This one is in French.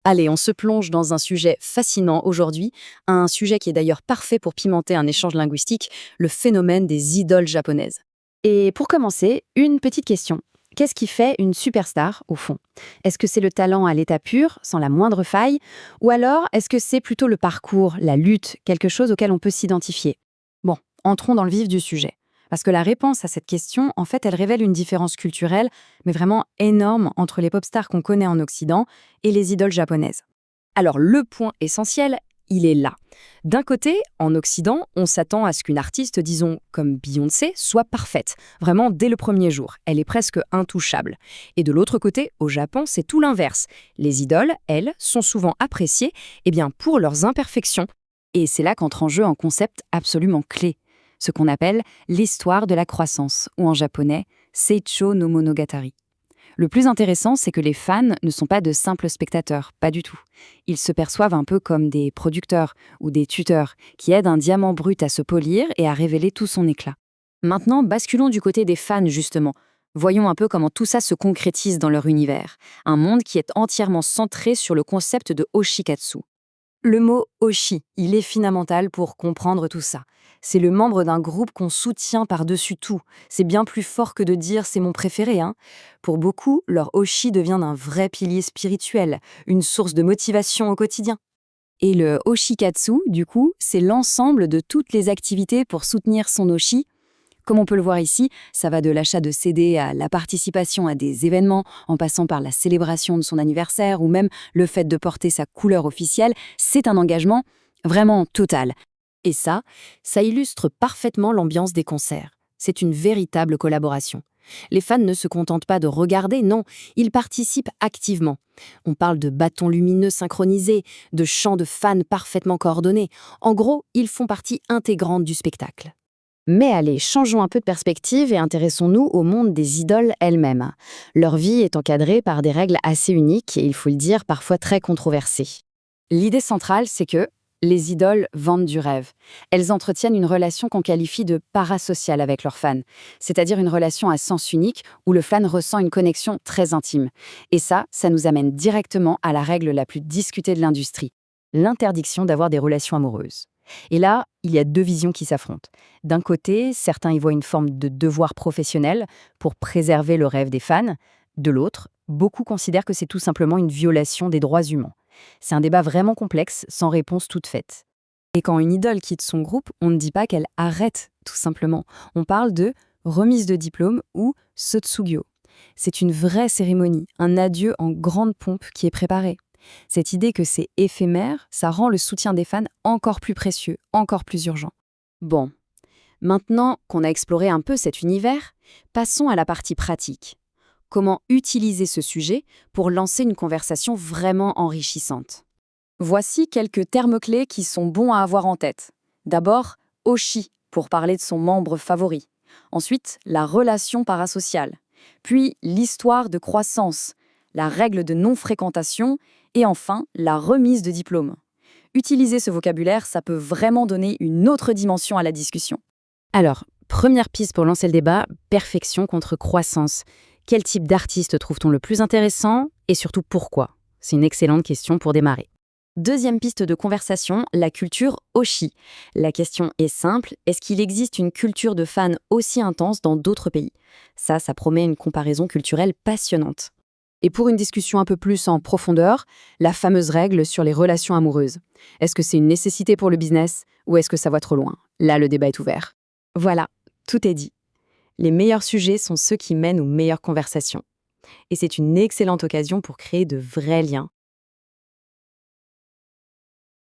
Allez, on se plonge dans un sujet fascinant aujourd'hui, un sujet qui est d'ailleurs parfait pour pimenter un échange linguistique, le phénomène des idoles japonaises. Et pour commencer, une petite question. Qu'est-ce qui fait une superstar, au fond? Est-ce que c'est le talent à l'état pur, sans la moindre faille? Ou alors, est-ce que c'est plutôt le parcours, la lutte, quelque chose auquel on peut s'identifier? Bon, entrons dans le vif du sujet. Parce que la réponse à cette question, en fait, elle révèle une différence culturelle, mais vraiment énorme entre les pop stars qu'on connaît en Occident et les idoles japonaises. Alors le point essentiel, il est là. D'un côté, en Occident, on s'attend à ce qu'une artiste, disons comme Beyoncé, soit parfaite, vraiment dès le premier jour. Elle est presque intouchable. Et de l'autre côté, au Japon, c'est tout l'inverse. Les idoles, elles, sont souvent appréciées pour leurs imperfections. Et c'est là qu'entre en jeu un concept absolument clé, ce qu'on appelle l'histoire de la croissance, ou en japonais, Seicho no Monogatari. Le plus intéressant, c'est que les fans ne sont pas de simples spectateurs, pas du tout. Ils se perçoivent un peu comme des producteurs ou des tuteurs qui aident un diamant brut à se polir et à révéler tout son éclat. Maintenant, basculons du côté des fans, justement. Voyons un peu comment tout ça se concrétise dans leur univers. Un monde qui est entièrement centré sur le concept de Oshikatsu. Le mot Oshi, il est fondamental pour comprendre tout ça. C'est le membre d'un groupe qu'on soutient par-dessus tout. C'est bien plus fort que de dire c'est mon préféré, hein. Pour beaucoup, leur Oshi devient un vrai pilier spirituel, une source de motivation au quotidien. Et le Oshikatsu, du coup, c'est l'ensemble de toutes les activités pour soutenir son Oshi. Comme on peut le voir ici, ça va de l'achat de CD à la participation à des événements, en passant par la célébration de son anniversaire ou même le fait de porter sa couleur officielle. C'est un engagement vraiment total. Et ça illustre parfaitement l'ambiance des concerts. C'est une véritable collaboration. Les fans ne se contentent pas de regarder, non, ils participent activement. On parle de bâtons lumineux synchronisés, de chants de fans parfaitement coordonnés. En gros, ils font partie intégrante du spectacle. Mais allez, changeons un peu de perspective et intéressons-nous au monde des idoles elles-mêmes. Leur vie est encadrée par des règles assez uniques et, il faut le dire, parfois très controversées. L'idée centrale, c'est que les idoles vendent du rêve. Elles entretiennent une relation qu'on qualifie de parasociale avec leurs fans, c'est-à-dire une relation à sens unique où le fan ressent une connexion très intime. Et ça nous amène directement à la règle la plus discutée de l'industrie, l'interdiction d'avoir des relations amoureuses. Et là, il y a deux visions qui s'affrontent. D'un côté, certains y voient une forme de devoir professionnel pour préserver le rêve des fans. De l'autre, beaucoup considèrent que c'est tout simplement une violation des droits humains. C'est un débat vraiment complexe, sans réponse toute faite. Et quand une idole quitte son groupe, on ne dit pas qu'elle arrête, tout simplement. On parle de remise de diplôme ou sotsugyo. C'est une vraie cérémonie, un adieu en grande pompe qui est préparé. Cette idée que c'est éphémère, ça rend le soutien des fans encore plus précieux, encore plus urgent. Bon, maintenant qu'on a exploré un peu cet univers, passons à la partie pratique. Comment utiliser ce sujet pour lancer une conversation vraiment enrichissante? Voici quelques termes clés qui sont bons à avoir en tête. D'abord, Oshi, pour parler de son membre favori. Ensuite, la relation parasociale. Puis, l'histoire de croissance, la règle de non-fréquentation et enfin, la remise de diplôme. Utiliser ce vocabulaire, ça peut vraiment donner une autre dimension à la discussion. Alors, première piste pour lancer le débat, perfection contre croissance. Quel type d'artiste trouve-t-on le plus intéressant et surtout pourquoi? C'est une excellente question pour démarrer. Deuxième piste de conversation, la culture Oshi. La question est simple, est-ce qu'il existe une culture de fans aussi intense dans d'autres pays? Ça promet une comparaison culturelle passionnante. Et pour une discussion un peu plus en profondeur, la fameuse règle sur les relations amoureuses. Est-ce que c'est une nécessité pour le business ou est-ce que ça va trop loin? Là, le débat est ouvert. Voilà, tout est dit. Les meilleurs sujets sont ceux qui mènent aux meilleures conversations. Et c'est une excellente occasion pour créer de vrais liens,